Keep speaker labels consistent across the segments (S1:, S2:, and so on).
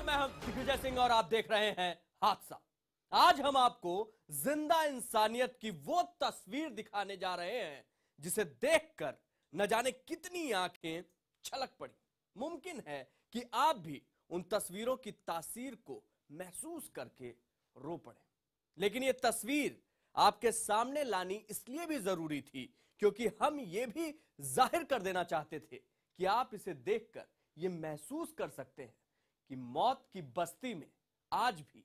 S1: नमस्कार, मैं हूं दिग्विजय सिंह और आप देख रहे हैं हादसा। आज हम आपको जिंदा इंसानियत की वो तस्वीर दिखाने जा रहे हैं जिसे देखकर न जाने कितनी आंखें छलक पड़ी। मुमकिन है कि आप भी उन तस्वीरों की तासीर को महसूस करके रो पड़े, लेकिन ये तस्वीर आपके सामने लानी इसलिए भी जरूरी थी क्योंकि हम ये भी जाहिर कर देना चाहते थे कि आप इसे देखकर ये महसूस कर सकते हैं कि मौत की बस्ती में आज भी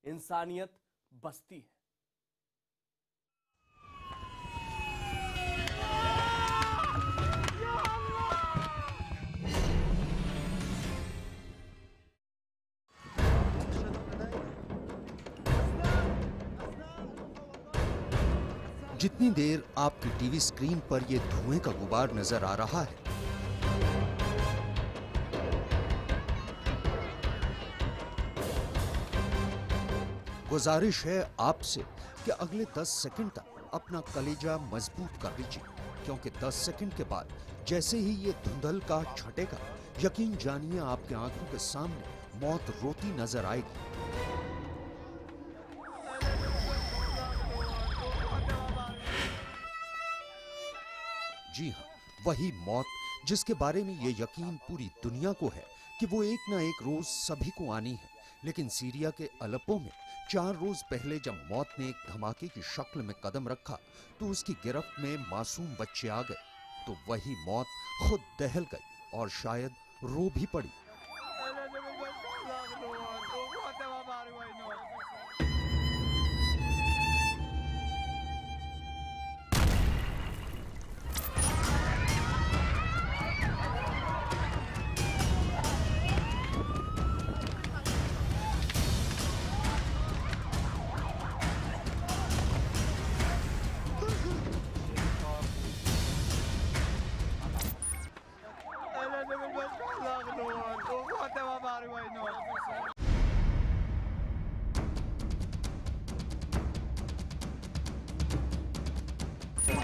S1: इंसानियत बसती है।
S2: जितनी देर आपकी टीवी स्क्रीन पर यह धुएं का गुबार नजर आ रहा है, गुजारिश है आपसे कि अगले 10 सेकंड तक अपना कलेजा मजबूत कर लीजिए, क्योंकि 10 सेकंड के बाद जैसे ही ये धुंधल का छटेगा, यकीन जानिए आपके आंखों के सामने मौत रोती नजर आएगी। जी हाँ, वही मौत जिसके बारे में ये यकीन पूरी दुनिया को है कि वो एक ना एक रोज सभी को आनी है। लेकिन सीरिया के अलेप्पो में 4 रोज पहले जब मौत ने एक धमाके की शक्ल में कदम रखा तो उसकी गिरफ्त में मासूम बच्चे आ गए, तो वही मौत खुद दहल गई और शायद रो भी पड़ी।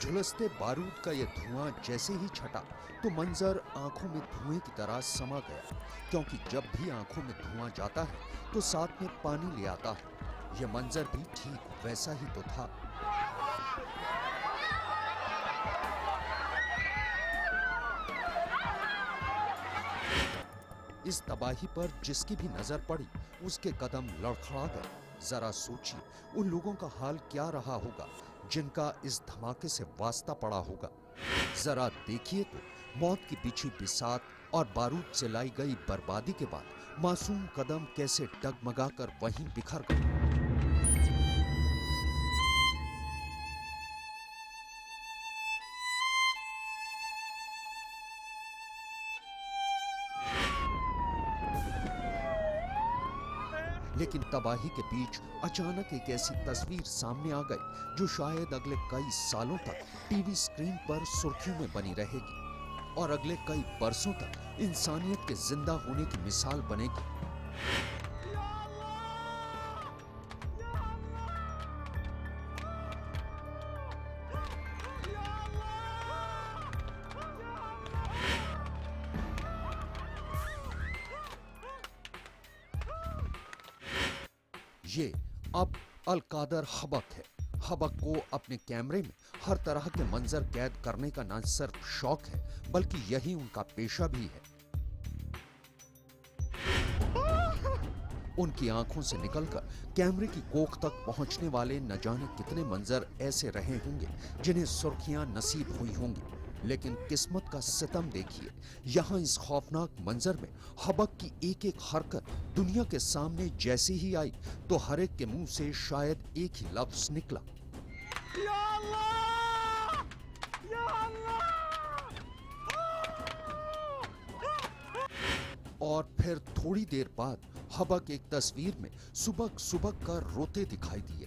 S2: झुलसते बारूद का यह धुआं जैसे ही छटा तो मंजर आंखों में धुएं की तरह समा गया, क्योंकि जब भी आंखों में धुआं जाता है तो साथ में पानी ले आता है। यह मंजर भी ठीक वैसा ही तो था। इस तबाही पर जिसकी भी नजर पड़ी उसके कदम लड़खड़ा गए। जरा सोचिए उन लोगों का हाल क्या रहा होगा जिनका इस धमाके से वास्ता पड़ा होगा। जरा देखिए तो मौत की पीछे बिसात और बारूद से लाई गई बर्बादी के बाद मासूम कदम कैसे डगमगाकर वहीं बिखर गए। लेकिन तबाही के बीच अचानक एक ऐसी तस्वीर सामने आ गई जो शायद अगले कई सालों तक टीवी स्क्रीन पर सुर्खियों में बनी रहेगी और अगले कई बरसों तक इंसानियत के जिंदा होने की मिसाल बनेगी। ये अब अल-कादर हबक है। हबक को अपने कैमरे में हर तरह के मंजर कैद करने का न सिर्फ शौक है बल्कि यही उनका पेशा भी है। उनकी आंखों से निकलकर कैमरे की कोख तक पहुंचने वाले न जाने कितने मंजर ऐसे रहे होंगे जिन्हें सुर्खियां नसीब हुई होंगी। लेकिन किस्मत का सितम देखिए, यहाँ इस खौफनाक मंजर में हबक की एक एक हरकत दुनिया के सामने जैसे ही आई तो हर एक के मुंह से शायद एक ही लफ्ज निकला, या अल्लाह! या अल्लाह! और फिर थोड़ी देर बाद हबक एक तस्वीर में सुबक सुबक कर रोते दिखाई दिए।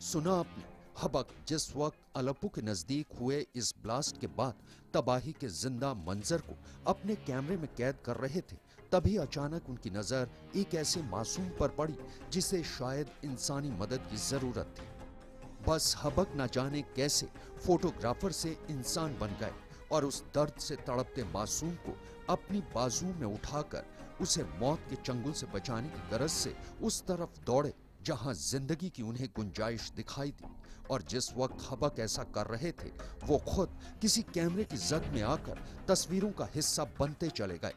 S2: सुना आपने हबक जिस वक्त अलेप्पो के नजदीक हुए इस ब्लास्ट के बाद तबाही के जिंदा मंजर को अपने कैमरे में कैद कर रहे थे, तभी अचानक उनकी नजर एक ऐसे मासूम पर पड़ी जिसे शायद इंसानी मदद की जरूरत थी। बस हबक न जाने कैसे फोटोग्राफर से इंसान बन गए और उस दर्द से तड़पते मासूम को अपनी बाजू में उठाकर उसे मौत के चंगुल से बचाने की गरज से उस तरफ दौड़े जहां जिंदगी की उन्हें गुंजाइश दिखाई दी। और जिस वक्त हबक ऐसा कर रहे थे, वो खुद किसी कैमरे की जद में आकर तस्वीरों का हिस्सा बनते चले गए।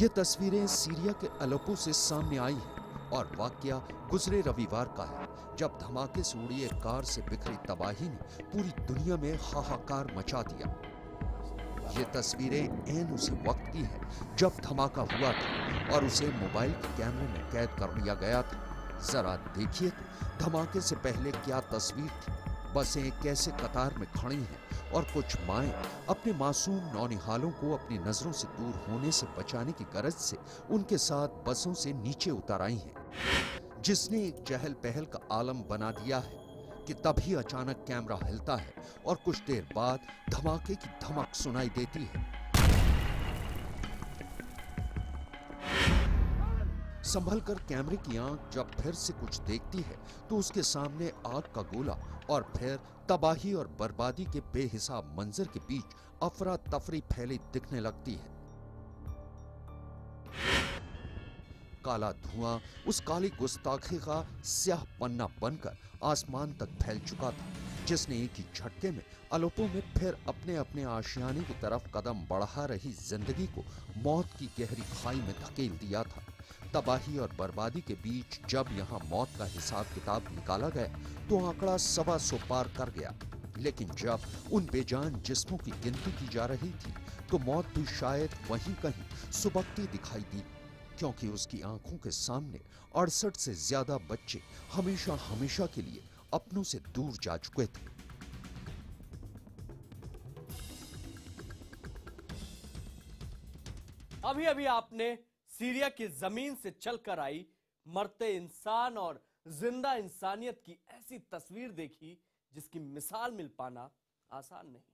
S2: ये तस्वीरें सीरिया के अलेप्पो से सामने आई हैं और वाकया गुजरे रविवार का है, जब धमाके से उड़ी एक कार से बिखरी तबाही ने पूरी दुनिया में हाहाकार मचा दिया। ये तस्वीरें ऐन उसी वक्त की है जब धमाका हुआ था और उसे मोबाइल के कैमरे में कैद कर लिया गया था। जरा देखिए तो धमाके से पहले क्या तस्वीर थी। बसें कैसे कतार में खड़ी हैं और कुछ माएं अपने मासूम नौनिहालों को अपनी नजरों से दूर होने से बचाने की गरज से उनके साथ बसों से नीचे उतर आई हैं, जिसने एक चहल पहल का आलम बना दिया है कि तभी अचानक कैमरा हिलता है और कुछ देर बाद धमाके की धमक सुनाई देती है। संभलकर कैमरे की आंख जब फिर से कुछ देखती है तो उसके सामने आग का गोला और फिर तबाही और बर्बादी के बेहिसाब मंजर के बीच अफरा तफरी फैली दिखने लगती है। काला धुआं उस काली गुस्ताखी का स्याह पन्ना बनकर आसमान तक फैल चुका था, जिसने एक ही झटके में अलेप्पो में फिर अपने अपने आशियाने की तरफ कदम बढ़ा रही जिंदगी को मौत की गहरी खाई में धकेल दिया था। तबाही और बर्बादी के बीच जब यहाँ मौत का हिसाब किताब निकाला गया तो आंकड़ा 125 पार कर गया, लेकिन जब उन बेजान जिस्मों की गिनती की जा रही थी तो मौत भी शायद वहीं कहीं सुबकती दिखाई दी, क्योंकि उसकी आंखों के सामने 68 से ज्यादा बच्चे हमेशा हमेशा के लिए अपनों से दूर जा चुके थे।
S1: अभी अभी आपने सीरिया की जमीन से चलकर आई मरते इंसान और जिंदा इंसानियत की ऐसी तस्वीर देखी जिसकी मिसाल मिल पाना आसान नहीं।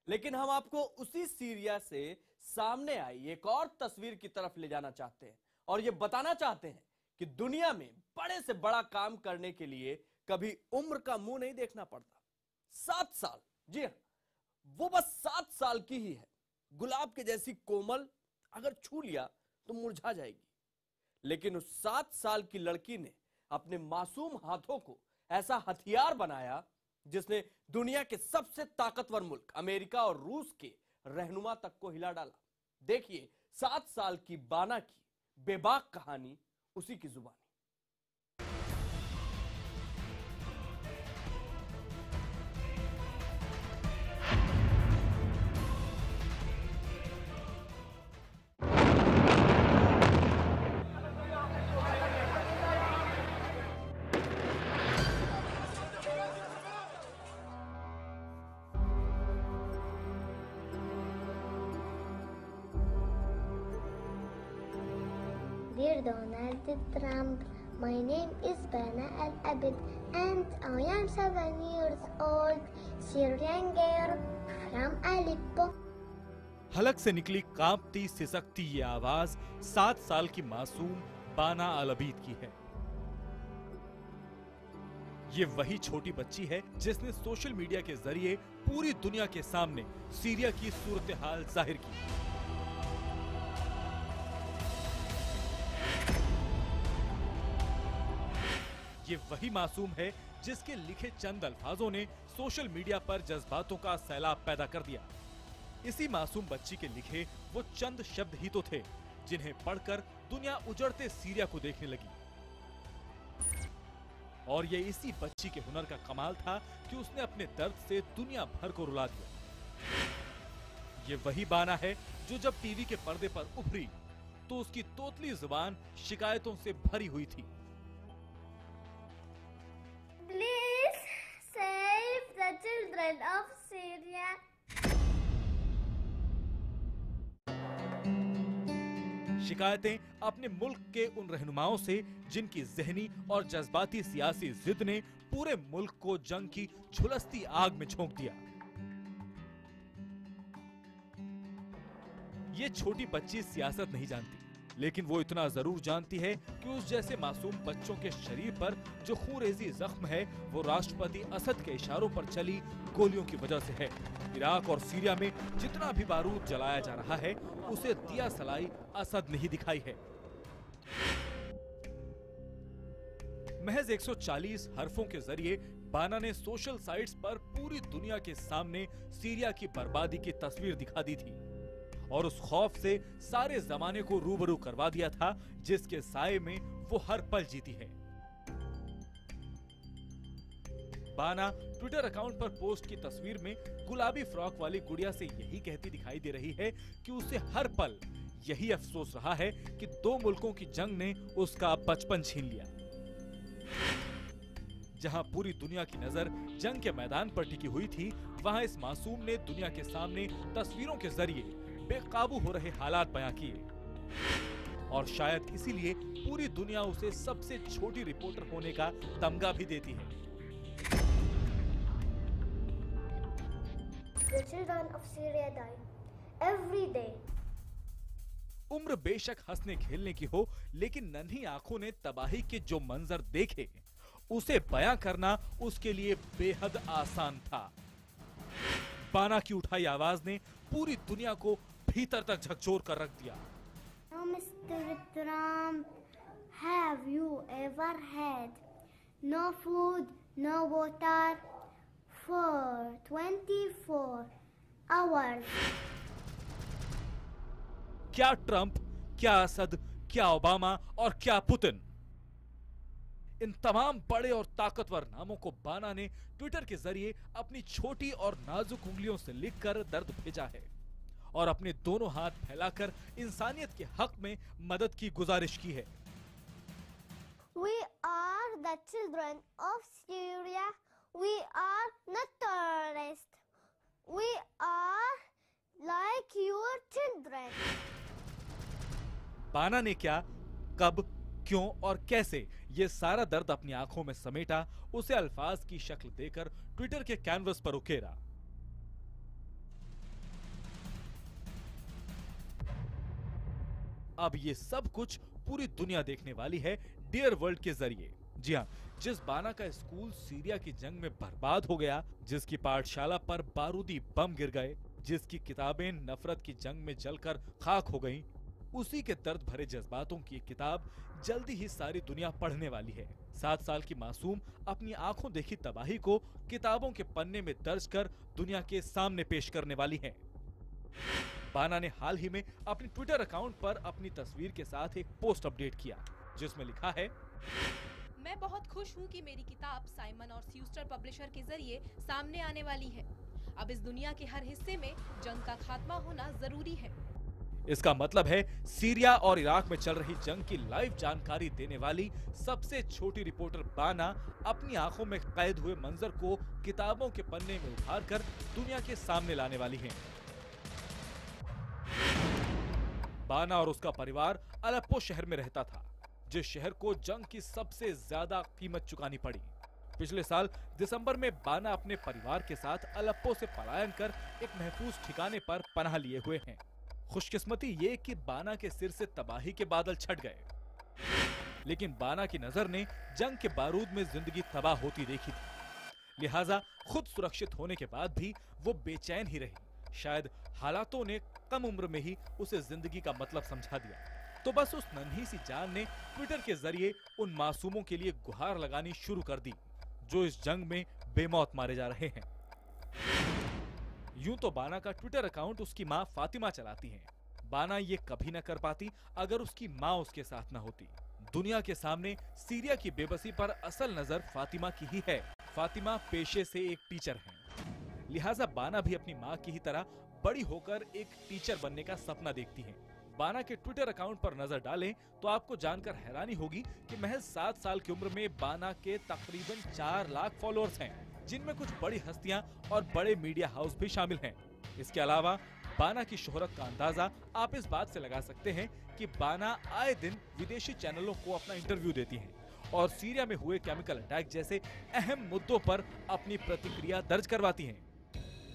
S1: लेकिन हम आपको उसी सीरिया से सामने आई एक और तस्वीर की तरफ ले जाना चाहते हैं और यह बताना चाहते हैं कि दुनिया में बड़े से बड़ा काम करने के लिए कभी उम्र का मुंह नहीं देखना पड़ता। 7 साल, जी हां, वो बस 7 साल की ही है। गुलाब के जैसी कोमल, अगर छू लिया तो मुरझा जाएगी, लेकिन उस 7 साल की लड़की ने अपने मासूम हाथों को ऐसा हथियार बनाया जिसने दुनिया के सबसे ताकतवर मुल्क अमेरिका और रूस के रहनुमा तक को हिला डाला। देखिए 7 साल की बाना की बेबाक कहानी उसी की जुबानी।
S3: Dear Donald Trump, my name is Bana Al-Abid and I am 7 years old, Syrian girl from Aleppo.
S4: हलक से निकली कांपती सिसकती ये आवाज 7 साल की मासूम बाना अल-अबीद की है। ये वही छोटी बच्ची है जिसने सोशल मीडिया के जरिए पूरी दुनिया के सामने सीरिया की सूरत हाल जाहिर की। ये वही मासूम है जिसके लिखे चंद अल्फाजों ने सोशल मीडिया पर जज्बातों का सैलाब पैदा कर दिया। इसी मासूम बच्ची के लिखे वो चंद शब्द ही तो थे जिन्हें पढ़कर दुनिया उजड़ते सीरिया को देखने लगी। और ये इसी बच्ची के हुनर का कमाल था कि उसने अपने दर्द से दुनिया भर को रुला दिया। ये वही बाना है जो जब टीवी के पर्दे पर उभरी तो उसकी तोतली जुबान शिकायतों से भरी हुई थी।
S3: Please save the children of Syria.
S4: शिकायतें अपने मुल्क के उन रहनुमाओं से जिनकी जहनी और जज्बाती सियासी जिद ने पूरे मुल्क को जंग की झुलसती आग में झोंक दिया। ये छोटी बच्ची सियासत नहीं जानती, लेकिन वो इतना जरूर जानती है कि उस जैसे मासूम बच्चों के शरीर पर जो खूनरेजी जख्म है वो राष्ट्रपति असद के इशारों पर चली गोलियों की वजह से है। इराक और सीरिया में जितना भी बारूद जलाया जा रहा है उसे दिया सलाई असद ने ही दिखाई है। महज 140 हरफों के जरिए बाना ने सोशल साइट्स पर पूरी दुनिया के सामने सीरिया की बर्बादी की तस्वीर दिखा दी थी और उस खौफ से सारे जमाने को रूबरू करवा दिया था जिसके साए में वो हर पल जीती है। बाना ट्विटर अकाउंट पर पोस्ट की तस्वीर में गुलाबी फ्रॉक वाली गुड़िया से यही कहती दिखाई दे रही है कि उसे हर पल यही अफसोस रहा है कि दो मुल्कों की जंग ने उसका बचपन छीन लिया। जहां पूरी दुनिया की नजर जंग के मैदान पर टिकी हुई थी, वहां इस मासूम ने दुनिया के सामने तस्वीरों के जरिए बेकाबू हो रहे हालात बयां किए और शायद इसीलिए पूरी दुनिया उसे सबसे छोटी रिपोर्टर होने का तमगा भी देती है।
S3: The children of Syria die every day.
S4: उम्र बेशक हंसने खेलने की हो, लेकिन नन्ही आंखों ने तबाही के जो मंजर देखे उसे बयां करना उसके लिए बेहद आसान था। बाना की उठाई आवाज ने पूरी दुनिया को भीतर तक झकझोर कर रख दिया।
S3: Now, Mr. Trump, have you ever had no food, no water for 24 hours?
S4: क्या ट्रंप, क्या असद, क्या ओबामा और क्या पुतिन, इन तमाम बड़े और ताकतवर नामों को बाना ने ट्विटर के जरिए अपनी छोटी और नाजुक उंगलियों से लिखकर दर्द भेजा है और अपने दोनों हाथ फैलाकर इंसानियत के हक में मदद की गुजारिश की है।
S3: We are the children of Syria. We are not terrorists. We are like your children.
S4: बाना ने क्या, कब, क्यों और कैसे ये सारा दर्द अपनी आंखों में समेटा, उसे अल्फाज की शक्ल देकर ट्विटर के कैनवस पर उकेरा। अब ये सब कुछ पूरी दुनिया देखने वाली है डियर वर्ल्ड के जरिए। जी हाँ, जिस बाना का स्कूल सीरिया की जंग में बर्बाद हो गया, जिसकी पाठशाला पर बारूदी बम गिर गए, जिसकी किताबें नफरत की जंग में जलकर खाक हो गईं, उसी के दर्द भरे जज्बातों की एक किताब जल्दी ही सारी दुनिया पढ़ने वाली है। 7 साल की मासूम अपनी आंखों देखी तबाही को किताबों के पन्ने में दर्ज कर दुनिया के सामने पेश करने वाली है। बाना ने हाल ही में अपने ट्विटर अकाउंट पर अपनी तस्वीर के साथ एक पोस्ट अपडेट किया जिसमें लिखा है,
S5: मैं बहुत खुश हूँ कि मेरी किताब साइमन और स्यूस्टर पब्लिशर के जरिए सामने आने वाली है। अब इस दुनिया के हर हिस्से में जंग का खात्मा होना जरूरी है।
S4: इसका मतलब है सीरिया और इराक में चल रही जंग की लाइव जानकारी देने वाली सबसे छोटी रिपोर्टर बाना अपनी आंखों में कैद हुए मंजर को किताबों के पन्ने में उभारकर दुनिया के सामने लाने वाली है। बाना और उसका परिवार अलेप्पो शहर में रहता था, जिस शहर को जंग की सबसे ज्यादा कीमत चुकानी पड़ी। पिछले साल दिसंबर में बाना अपने परिवार के साथ अलेप्पो से पलायन कर एक महफूज ठिकाने पर पनाह लिए हुए हैं। खुशकिस्मती ये कि बाना के सिर से तबाही के बादल छट गए, लेकिन बाना की नजर ने जंग के बारूद में जिंदगी तबाह होती देखी थी। लिहाजा खुद सुरक्षित होने के बाद भी वो बेचैन ही रही। शायद हालातों ने कम उम्र में ही उसे जिंदगी का मतलब समझा दिया। तो बस उस नन्ही सी जान ने ट्विटर के जरिए उन मासूमों के लिए गुहार लगानी शुरू कर दी जो इस जंग में बेमौत मारे जा रहे हैं। यूं तो बाना का ट्विटर अकाउंट उसकी मां फातिमा चलाती हैं। बाना ये कभी न कर पाती अगर उसकी मां उसके साथ न होती। दुनिया के सामने सीरिया की बेबसी पर असल नजर फातिमा की ही है। फातिमा पेशे से एक टीचर हैं, लिहाजा बाना भी अपनी मां की ही तरह बड़ी होकर एक टीचर बनने का सपना देखती हैं। बाना के ट्विटर अकाउंट पर नजर डालें तो आपको जानकर हैरानी होगी कि महज 7 साल की उम्र में बाना के तकरीबन 4 लाख फॉलोअर्स हैं, जिनमें कुछ बड़ी हस्तियां और बड़े मीडिया हाउस भी शामिल हैं। इसके अलावा बाना की शोहरत का अंदाजा आप इस बात से लगा सकते हैं कि बाना आए दिन विदेशी चैनलों को अपना इंटरव्यू देती हैं और सीरिया में हुए केमिकल अटैक जैसे अहम मुद्दों पर अपनी प्रतिक्रिया दर्ज करवाती हैं।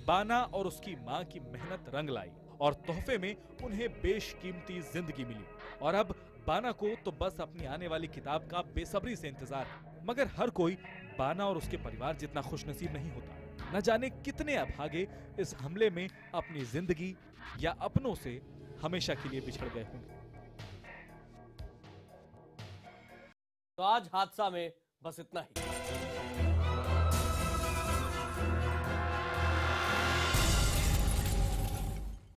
S4: बाना और उसकी मां की मेहनत रंग लाई और तोहफे में उन्हें बेशकीमती जिंदगी मिली और अब बाना को तो बस अपनी आने वाली किताब का बेसब्री से इंतजार है। मगर हर कोई बाना और उसके परिवार जितना खुशनसीब नहीं होता। न जाने कितने अभागे इस हमले में अपनी जिंदगी या अपनों से हमेशा के लिए बिछड़ गए होंगे।
S1: तो आज हादसा में बस इतना ही।